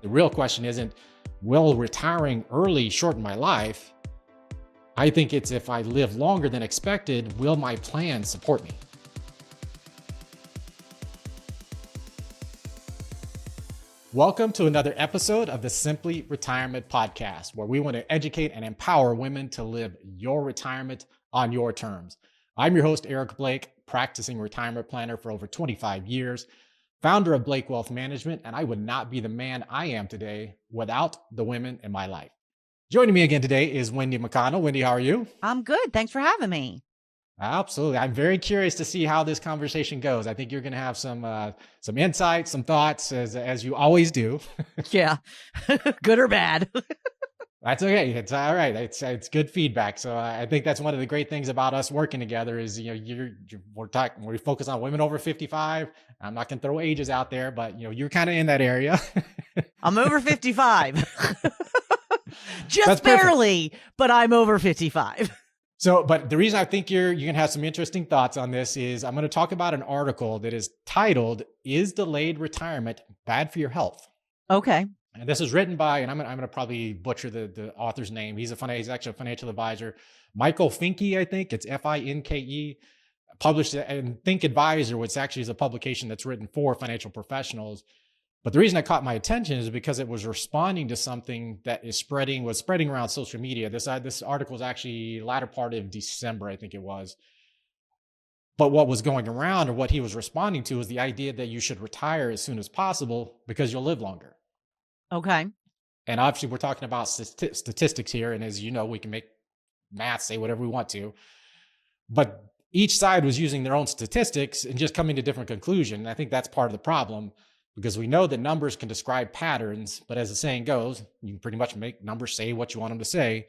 The real question isn't, will retiring early shorten my life? I think it's, if I live longer than expected, will my plan support me? Welcome to another episode of the Simply Retirement Podcast, where we want to educate and empower women to live your retirement on your terms. I'm your host, Eric Blake, practicing retirement planner for over 25 years, founder of Blake Wealth Management, and I would not be the man I am today without the women in my life. Joining me again today is Wendy McConnell. Wendy, how are you? I'm good. Thanks for having me. Absolutely. I'm very curious to see how this conversation goes. I think you're going to have some insights, some thoughts, as you always do. Yeah, good or bad. That's okay. It's all right. It's good feedback. So I think that's one of the great things about us working together is, we focus on women over 55. I'm not going to throw ages out there, but you're kind of in that area. I'm over 55. Just That's barely, but I'm over 55. So, but the reason I think you're going to have some interesting thoughts on this is I'm going to talk about an article that is titled, "Is Delayed Retirement Bad for Your Health?" Okay. And this is written by, and I'm going to probably butcher the author's name. He's actually a financial advisor, Michael Finke, I think it's Finke, published in Think Advisor, which actually is a publication that's written for financial professionals. But the reason it caught my attention is because it was responding to something that was spreading around social media. This article was actually latter part of December, I think it was. But what was going around, or what he was responding to, was the idea that you should retire as soon as possible because you'll live longer. Okay. And obviously we're talking about statistics here. And as you know, we can make math say whatever we want to, but each side was using their own statistics and just coming to different conclusion. And I think that's part of the problem, because we know that numbers can describe patterns, but as the saying goes, you can pretty much make numbers say what you want them to say.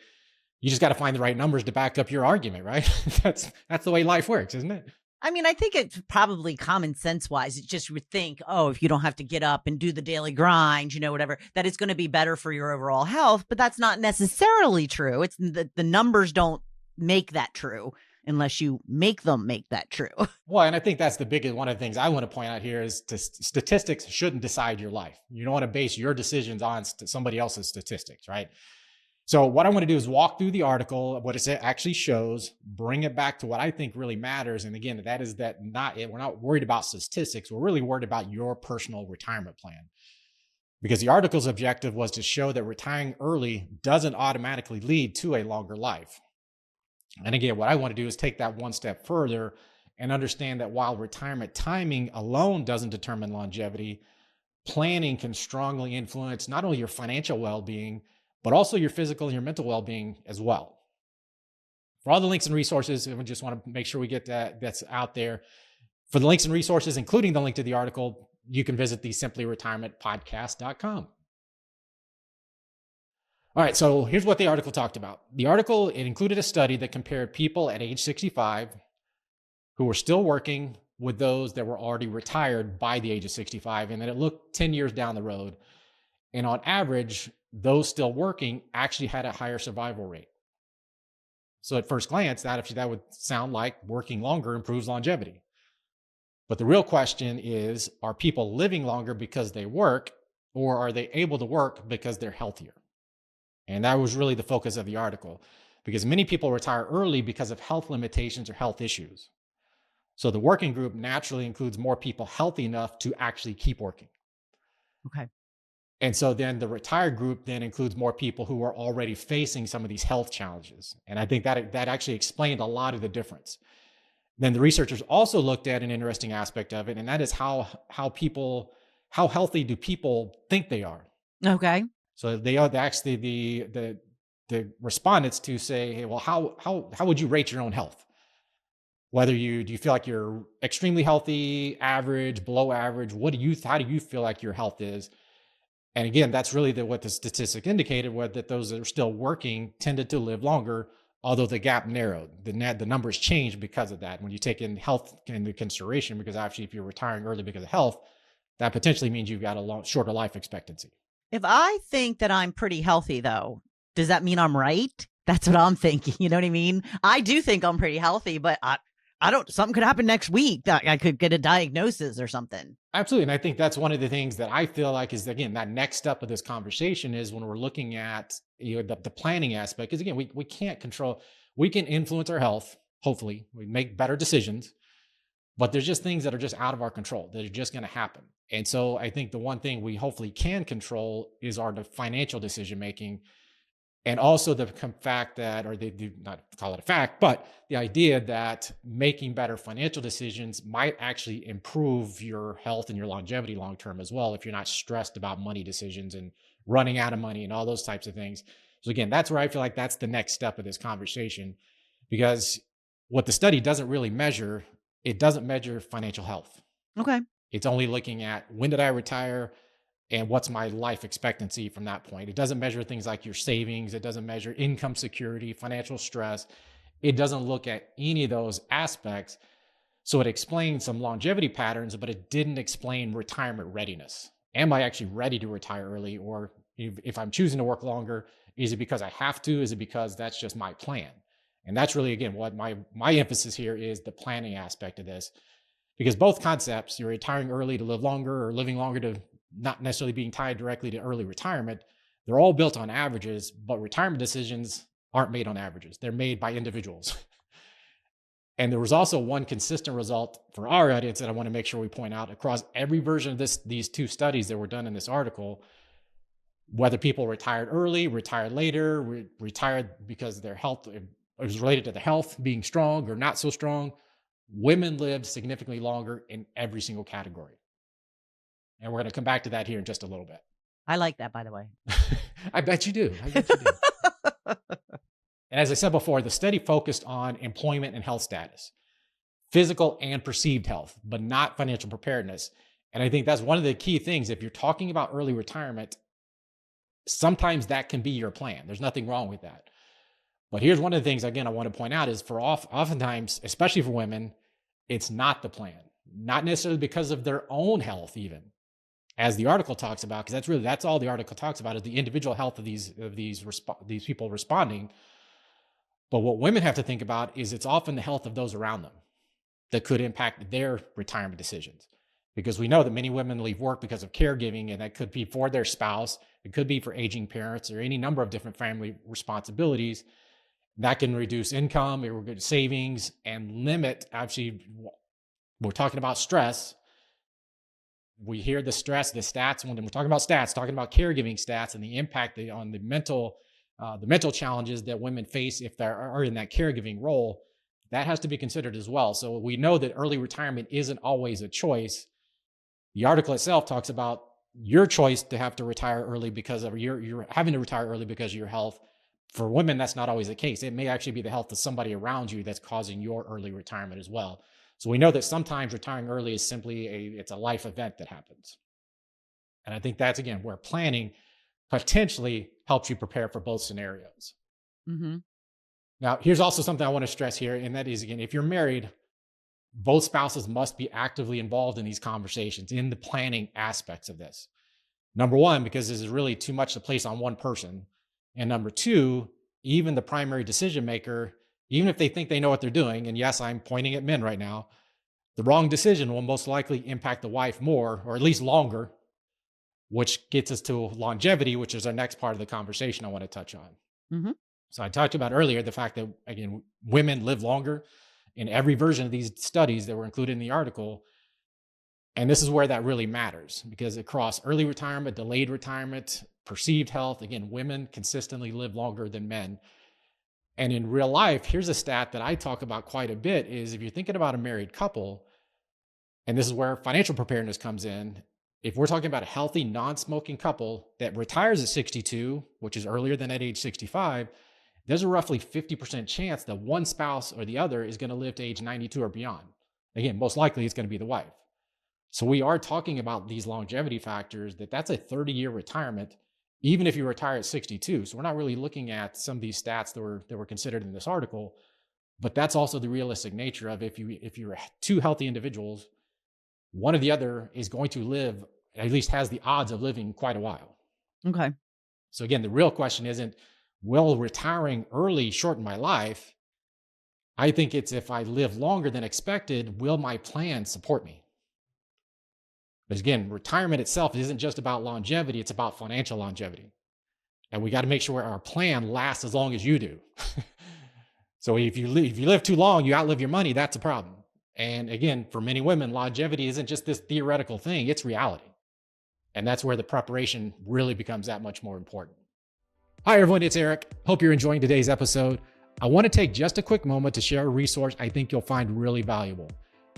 You just got to find the right numbers to back up your argument, right? That's the way life works, isn't it? I mean, I think it's probably common sense wise. It just would think, oh, if you don't have to get up and do the daily grind, whatever, that it's going to be better for your overall health. But that's not necessarily true. It's the numbers don't make that true unless you make them make that true. Well, and I think that's one of the things I want to point out here is statistics shouldn't decide your life. You don't want to base your decisions on somebody else's statistics, right? So what I want to do is walk through the article, what it actually shows, bring it back to what I think really matters. And again, that is that we're not worried about statistics. We're really worried about your personal retirement plan. Because the article's objective was to show that retiring early doesn't automatically lead to a longer life. And again, what I want to do is take that one step further and understand that while retirement timing alone doesn't determine longevity, planning can strongly influence not only your financial well-being, but also your physical and your mental well-being as well. For all the links and resources, we just want to make sure we get that's out there. For the links and resources, including the link to the article, you can visit the simplyretirementpodcast.com. All right, so here's what the article talked about. The article, it included a study that compared people at age 65 who were still working with those that were already retired by the age of 65. And then it looked 10 years down the road. And on average, those still working actually had a higher survival rate. So at first glance, that would sound like working longer improves longevity. But the real question is, are people living longer because they work, or are they able to work because they're healthier? And that was really the focus of the article, because many people retire early because of health limitations or health issues. So the working group naturally includes more people healthy enough to actually keep working. Okay. And so then the retired group then includes more people who are already facing some of these health challenges. And I think that actually explained a lot of the difference. Then the researchers also looked at an interesting aspect of it, and that is how healthy do people think they are? Okay. So they are actually the respondents to say, hey, well, how would you rate your own health? Whether do you feel like you're extremely healthy, average, below average? How do you feel like your health is? And again, that's really what the statistic indicated, was that those that are still working tended to live longer, although the gap narrowed. The numbers changed because of that. When you take in health into consideration, because actually if you're retiring early because of health, that potentially means you've got a shorter life expectancy. If I think that I'm pretty healthy, though, does that mean I'm right? That's what I'm thinking. You know what I mean? I do think I'm pretty healthy, but something could happen next week. I could get a diagnosis or something. Absolutely. And I think that's one of the things that I feel like is, again, that next step of this conversation is when we're looking at the planning aspect. Because again, we can't control, we can influence our health. Hopefully, we make better decisions, but there's just things that are just out of our control that are just going to happen. And so I think the one thing we hopefully can control is our financial decision making. And also the fact that, or they do not call it a fact, but the idea that making better financial decisions might actually improve your health and your longevity long term as well, if you're not stressed about money decisions and running out of money and all those types of things. So again, that's where I feel like that's the next step of this conversation, because what the study doesn't really measure, it doesn't measure financial health. Okay. It's only looking at when did I retire and what's my life expectancy from that point. It doesn't measure things like your savings. It doesn't measure income security, financial stress. It doesn't look at any of those aspects. So it explains some longevity patterns, but it didn't explain retirement readiness. Am I actually ready to retire early? Or if I'm choosing to work longer, is it because I have to? Is it because that's just my plan? And that's really, again, what my emphasis here is, the planning aspect of this. Because both concepts, you're retiring early to live longer or living longer to not necessarily being tied directly to early retirement, they're all built on averages, but retirement decisions aren't made on averages. They're made by individuals. And there was also one consistent result for our audience that I want to make sure we point out across every version of these two studies that were done in this article, whether people retired early, retired later, retired because their health, it was related to the health being strong or not so strong, women lived significantly longer in every single category. And we're going to come back to that here in just a little bit. I like that, by the way. I bet you do. I bet you do. And as I said before, the study focused on employment and health status, physical and perceived health, but not financial preparedness. And I think that's one of the key things. If you're talking about early retirement, sometimes that can be your plan. There's nothing wrong with that. But here's one of the things, again, I want to point out is oftentimes, especially for women, it's not the plan. Not necessarily because of their own health, even, as the article talks about, because that's all the article talks about, is the individual health of these people responding. But what women have to think about is it's often the health of those around them that could impact their retirement decisions. Because we know that many women leave work because of caregiving, and that could be for their spouse, it could be for aging parents, or any number of different family responsibilities. That can reduce income, it will reduce savings, and limit, actually, we're talking about stress. We hear the stress, the stats, when we're talking about stats, talking about caregiving stats and the impact on the mental challenges that women face if they are in that caregiving role. That has to be considered as well. So we know that early retirement isn't always a choice. The article itself talks about your choice to have to retire early because of you're having to retire early because of your health. For women, that's not always the case. It may actually be the health of somebody around you that's causing your early retirement as well. So we know that sometimes retiring early is simply it's a life event that happens. And I think that's, again, where planning potentially helps you prepare for both scenarios. Mm-hmm. Now, here's also something I want to stress here, and that is, again, if you're married, both spouses must be actively involved in these conversations, in the planning aspects of this. Number one, because this is really too much to place on one person. And number two, even the primary decision maker, even if they think they know what they're doing, and yes, I'm pointing at men right now, the wrong decision will most likely impact the wife more, or at least longer, which gets us to longevity, which is our next part of the conversation I want to touch on. Mm-hmm. So I talked about earlier the fact that, again, women live longer in every version of these studies that were included in the article. And this is where that really matters, because across early retirement, delayed retirement, perceived health, again, women consistently live longer than men. And in real life, here's a stat that I talk about quite a bit, is if you're thinking about a married couple, and this is where financial preparedness comes in, if we're talking about a healthy, non-smoking couple that retires at 62, which is earlier than at age 65, there's a roughly 50% chance that one spouse or the other is going to live to age 92 or beyond. Again, most likely it's going to be the wife. So we are talking about these longevity factors, that's a 30-year retirement, even if you retire at 62. So we're not really looking at some of these stats that were considered in this article, but that's also the realistic nature of if you're two healthy individuals, one or the other is going to live, at least has the odds of living quite a while. Okay. So again, the real question isn't, will retiring early shorten my life? I think it's if I live longer than expected, will my plan support me? Because again, retirement itself isn't just about longevity, it's about financial longevity. And we got to make sure our plan lasts as long as you do. So if you live too long, you outlive your money, that's a problem. And again, for many women, longevity isn't just this theoretical thing, it's reality. And that's where the preparation really becomes that much more important. Hi, everyone, it's Eric. Hope you're enjoying today's episode. I want to take just a quick moment to share a resource I think you'll find really valuable.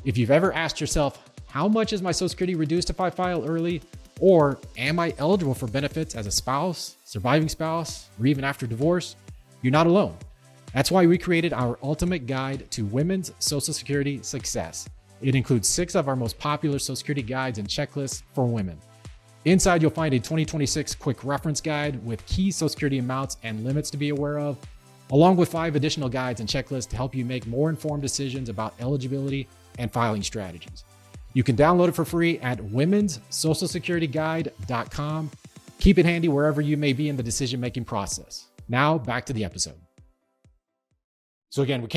If you've ever asked yourself, how much is my Social Security reduced if I file early? Or am I eligible for benefits as a spouse, surviving spouse, or even after divorce? You're not alone. That's why we created our ultimate guide to women's Social Security success. It includes 6 of our most popular Social Security guides and checklists for women. Inside, you'll find a 2026 quick reference guide with key Social Security amounts and limits to be aware of, along with 5 additional guides and checklists to help you make more informed decisions about eligibility and filing strategies. You can download it for free at womenssocialsecurityguide.com. Keep it handy wherever you may be in the decision-making process. Now, back to the episode. So again, we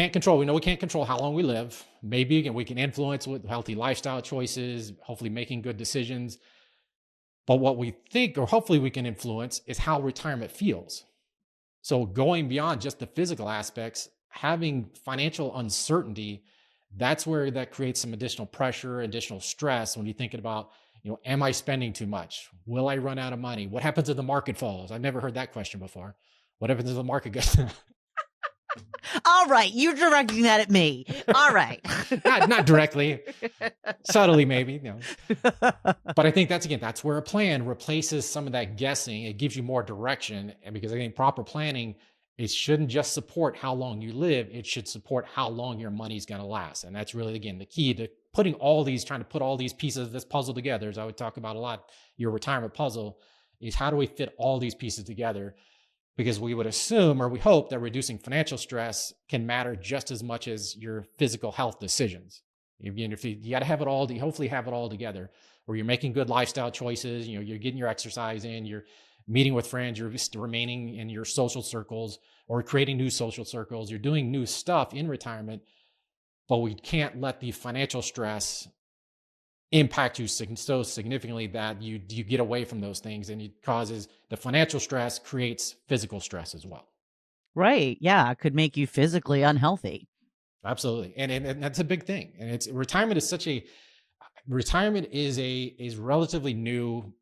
know we can't control how long we live. Maybe again, we can influence with healthy lifestyle choices, hopefully making good decisions. But what we think, or hopefully we can influence, is how retirement feels. So going beyond just the physical aspects, having financial uncertainty, that's where that creates some additional pressure, additional stress when you're thinking about, am I spending too much? Will I run out of money? What happens if the market falls? I've never heard that question before. What happens if the market goes? All right, you're directing that at me. All right. not directly, subtly maybe. But I think that's where a plan replaces some of that guessing. It gives you more direction. And because I think proper planning, it shouldn't just support how long you live. It should support how long your money's going to last. And that's really, again, the key to trying to put all these pieces of this puzzle together, as I would talk about a lot, your retirement puzzle, is how do we fit all these pieces together? Because we would assume, or we hope, that reducing financial stress can matter just as much as your physical health decisions. Again, if you got to have it all, hopefully have it all together, where you're making good lifestyle choices, you're getting your exercise in, you're meeting with friends, you're remaining in your social circles or creating new social circles, you're doing new stuff in retirement, but we can't let the financial stress impact you so significantly that you get away from those things, and it causes the financial stress creates physical stress as well. Right. Yeah. It could make you physically unhealthy. Absolutely. And that's a big thing. And retirement is relatively new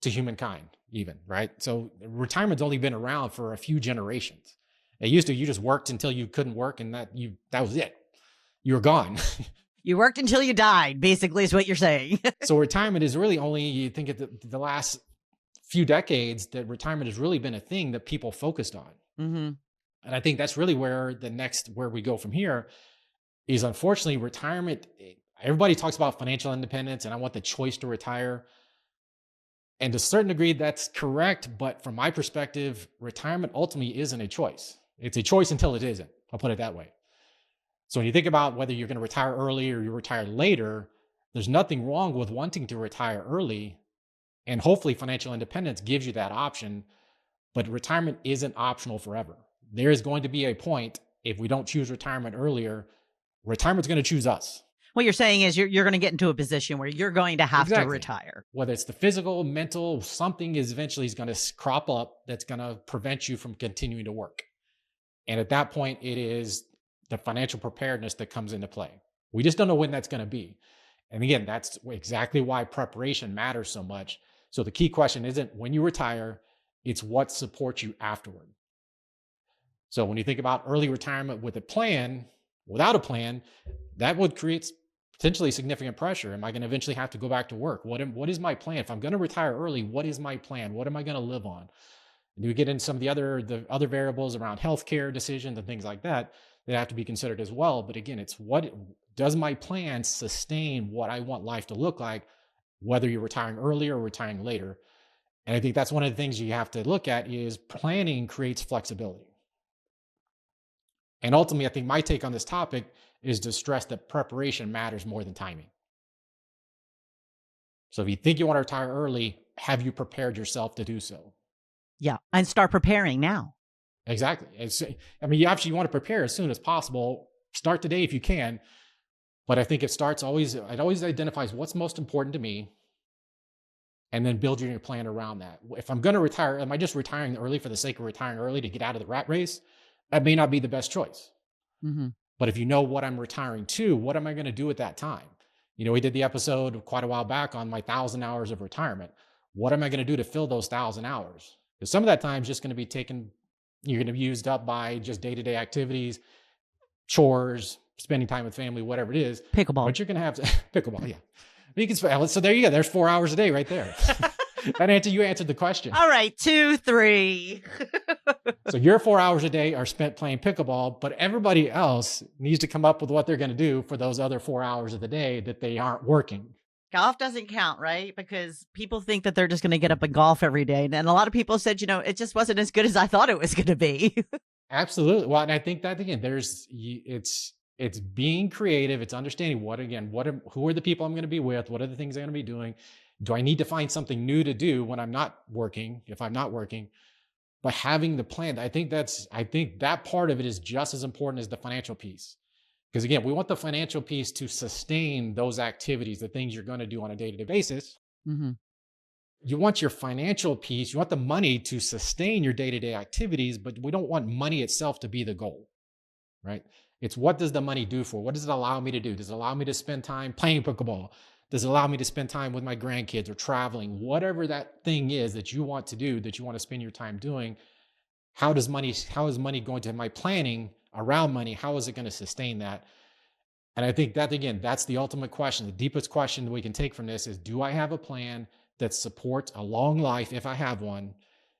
to humankind even, right? So retirement's only been around for a few generations. It used to, you just worked until you couldn't work, and that was it. You were gone. You worked until you died, basically, is what you're saying. So retirement is really only, you think of the last few decades that retirement has really been a thing that people focused on. Mm-hmm. And I think that's really where we go from here is, unfortunately, retirement. Everybody talks about financial independence and I want the choice to retire. And to a certain degree, that's correct. But from my perspective, retirement ultimately isn't a choice. It's a choice until it isn't. I'll put it that way. So when you think about whether you're going to retire early or you retire later, there's nothing wrong with wanting to retire early. And hopefully financial independence gives you that option. But retirement isn't optional forever. There is going to be a point, if we don't choose retirement earlier, retirement's going to choose us. What you're saying is you're going to get into a position where you're going to have to retire. Whether it's the physical, mental, something is going to crop up that's going to prevent you from continuing to work. And at that point, it is the financial preparedness that comes into play. We just don't know when that's going to be. And again, that's exactly why preparation matters so much. So the key question isn't when you retire, it's what supports you afterward. So when you think about early retirement with a plan, without a plan, that would create potentially significant pressure. Am I going to eventually have to go back to work? What is my plan? If I'm going to retire early, what is my plan? What am I going to live on? And we get into some of the other variables around healthcare decisions and things like that have to be considered as well. But again, it's what does my plan sustain what I want life to look like, whether you're retiring earlier or retiring later. And I think that's one of the things you have to look at is planning creates flexibility. And ultimately, I think my take on this topic is to stress that preparation matters more than timing. So if you think you want to retire early, have you prepared yourself to do so? Yeah. And start preparing now. Exactly. You obviously want to prepare as soon as possible start today if you can. But I think it always identifies what's most important to me, and then build your plan around that. If I'm going to retire, am I just retiring early for the sake of retiring early to get out of the rat race? That may not be the best choice. Hmm. But if you know what I'm retiring to, what am I going to do at that time? We did the episode quite a while back on my 1,000 hours of retirement. What am I going to do to fill those 1,000 hours? Because some of that time is just going to be you're going to be used up by just day-to-day activities, chores, spending time with family, whatever it is. Pickleball. But you're going to have to pickleball. Yeah. You can spend, so there you go. There's 4 hours a day right there. You answered the question. All right, 2, 3. So your 4 hours a day are spent playing pickleball, but everybody else needs to come up with what they're going to do for those other 4 hours of the day that they aren't working. Golf doesn't count, right? Because people think that they're just going to get up and golf every day. And a lot of people said, it just wasn't as good as I thought it was going to be. Absolutely. Well, and I think that again, it's being creative. It's understanding who are the people I'm going to be with? What are the things I'm going to be doing? Do I need to find something new to do when I'm not working, if I'm not working? But having the plan, I think that part of it is just as important as the financial piece. Because again, we want the financial piece to sustain those activities, the things you're going to do on a day-to-day basis. Mm-hmm. You want your financial piece, you want the money to sustain your day-to-day activities, but we don't want money itself to be the goal, right? It's what does the money do for? What does it allow me to do? Does it allow me to spend time playing pickleball? Does it allow me to spend time with my grandkids or traveling? Whatever that thing is that you want to do, that you want to spend your time doing, how is money going to my planning around money? How is it going to sustain that? And I think that, again, that's the ultimate question. The deepest question that we can take from this is, do I have a plan that supports a long life if I have one?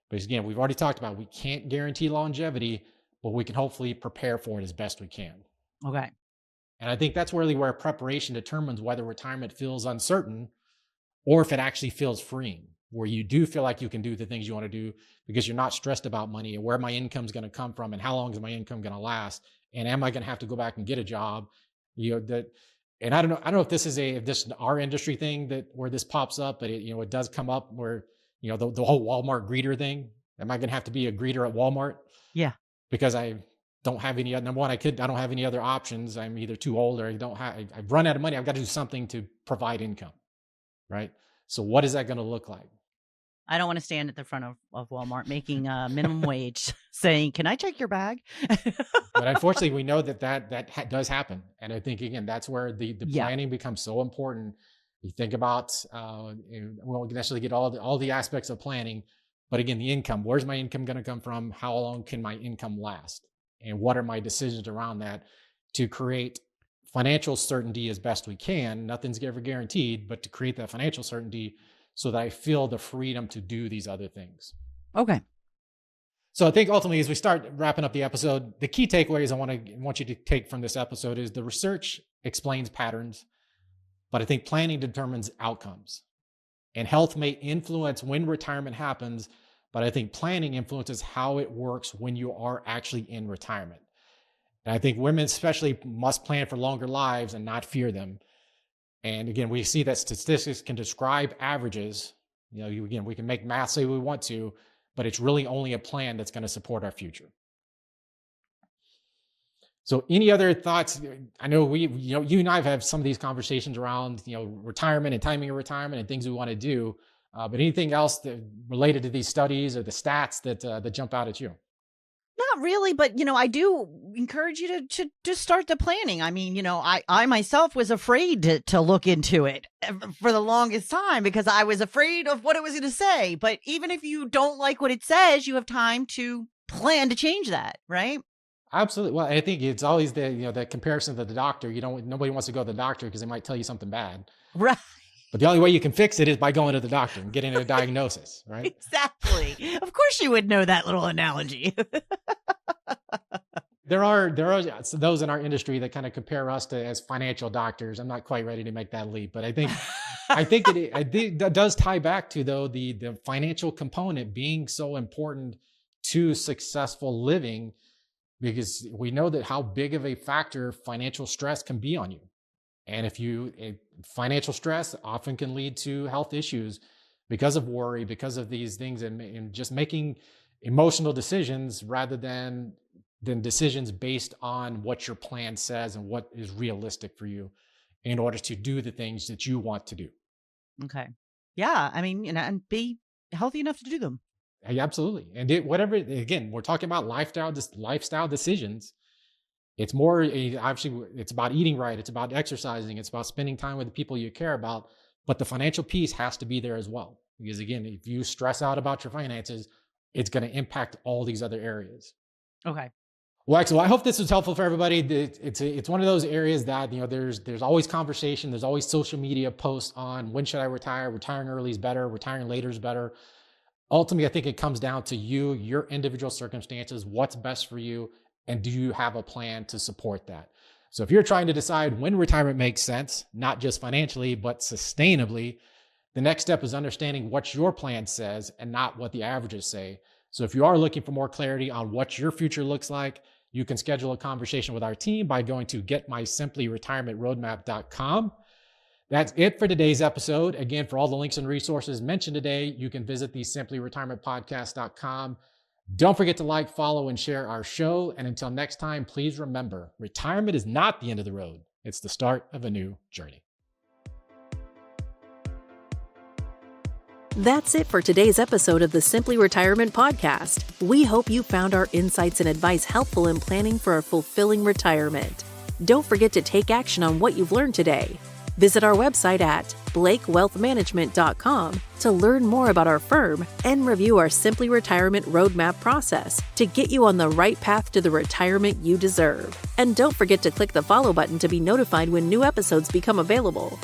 Because again, we've already talked about, we can't guarantee longevity, but we can hopefully prepare for it as best we can. Okay. And I think that's really where preparation determines whether retirement feels uncertain or if it actually feels freeing, where you do feel like you can do the things you want to do because you're not stressed about money and where my income is going to come from and how long is my income going to last, and am I going to have to go back and get a job? And I don't know if this is our industry thing where this pops up, but it does come up where the whole Walmart greeter thing. Am I going to have to be a greeter at Walmart? Yeah. Because I don't have any other, number one, I don't have any other options. I'm either too old or I've run out of money. I've got to do something to provide income, right? So what is that going to look like? I don't want to stand at the front of Walmart making minimum wage saying, can I check your bag? But unfortunately, we know that does happen. And I think, again, that's where the planning becomes so important. You think about, we won't necessarily get all the aspects of planning, but again, the income, where's my income going to come from? How long can my income last? And what are my decisions around that to create financial certainty as best we can? Nothing's ever guaranteed, but to create that financial certainty so that I feel the freedom to do these other things. Okay. So I think ultimately, as we start wrapping up the episode, the key takeaways I want you to take from this episode is the research explains patterns, but I think planning determines outcomes. And health may influence when retirement happens, but I think planning influences how it works when you are actually in retirement. And I think women especially must plan for longer lives and not fear them. And again, we see that statistics can describe averages. We can make math say we want to, but it's really only a plan that's going to support our future. So any other thoughts? I know you and I have had some of these conversations around, retirement and timing of retirement and things we want to do. But anything else related to these studies or the stats that jump out at you? Not really, but I do encourage you to start the planning. I mean, I myself was afraid to look into it for the longest time because I was afraid of what it was going to say. But even if you don't like what it says, you have time to plan to change that, right? Absolutely. Well, I think it's always that comparison to the doctor. Nobody wants to go to the doctor because they might tell you something bad. Right. But the only way you can fix it is by going to the doctor and getting a diagnosis, right? Exactly. Of course you would know that little analogy. There are those in our industry that kind of compare us as financial doctors. I'm not quite ready to make that leap, but I think that does tie back to, though, the financial component being so important to successful living, because we know that how big of a factor financial stress can be on you. And financial stress often can lead to health issues because of worry, because of these things, and just making emotional decisions rather than then decisions based on what your plan says and what is realistic for you in order to do the things that you want to do. Okay. Yeah. I mean, and be healthy enough to do them. Absolutely. And whatever, again, we're talking about lifestyle decisions. It's more obviously it's about eating right. It's about exercising. It's about spending time with the people you care about. But the financial piece has to be there as well. Because again, if you stress out about your finances, it's going to impact all these other areas. Okay. Well, excellent. I hope this was helpful for everybody. It's one of those areas that, there's always conversation. There's always social media posts on when should I retire? Retiring early is better. Retiring later is better. Ultimately, I think it comes down to you, your individual circumstances, what's best for you, and do you have a plan to support that? So if you're trying to decide when retirement makes sense, not just financially, but sustainably, the next step is understanding what your plan says and not what the averages say. So if you are looking for more clarity on what your future looks like, you can schedule a conversation with our team by going to getmysimplyretirementroadmap.com. That's it for today's episode. Again, for all the links and resources mentioned today, you can visit the simplyretirementpodcast.com. Don't forget to like, follow, and share our show. And until next time, please remember, retirement is not the end of the road. It's the start of a new journey. That's it for today's episode of the Simply Retirement Podcast. We hope you found our insights and advice helpful in planning for a fulfilling retirement. Don't forget to take action on what you've learned today. Visit our website at blakewealthmanagement.com to learn more about our firm and review our Simply Retirement Roadmap process to get you on the right path to the retirement you deserve. And don't forget to click the follow button to be notified when new episodes become available.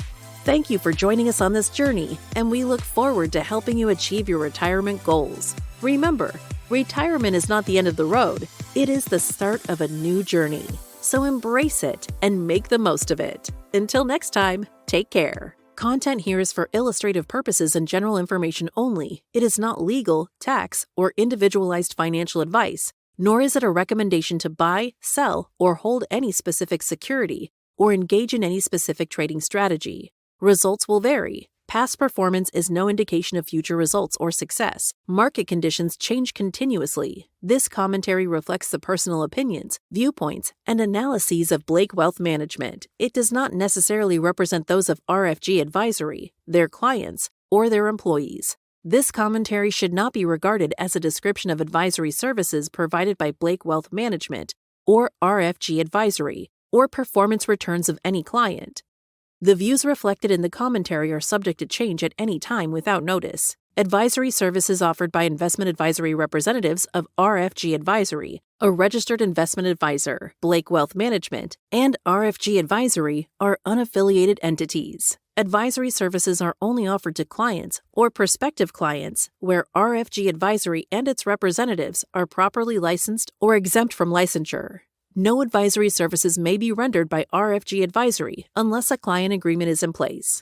Thank you for joining us on this journey, and we look forward to helping you achieve your retirement goals. Remember, retirement is not the end of the road. It is the start of a new journey. So embrace it and make the most of it. Until next time, take care. Content here is for illustrative purposes and general information only. It is not legal, tax, or individualized financial advice, nor is it a recommendation to buy, sell, or hold any specific security, or engage in any specific trading strategy. Results will vary. Past performance is no indication of future results or success. Market conditions change continuously. This commentary reflects the personal opinions, viewpoints, and analyses of Blake Wealth Management. It does not necessarily represent those of RFG Advisory, their clients, or their employees. This commentary should not be regarded as a description of advisory services provided by Blake Wealth Management or RFG Advisory, or performance returns of any client. The views reflected in the commentary are subject to change at any time without notice. Advisory services offered by investment advisory representatives of RFG Advisory, a registered investment advisor, Blake Wealth Management, and RFG Advisory are unaffiliated entities. Advisory services are only offered to clients or prospective clients where RFG Advisory and its representatives are properly licensed or exempt from licensure. No advisory services may be rendered by RFG Advisory unless a client agreement is in place.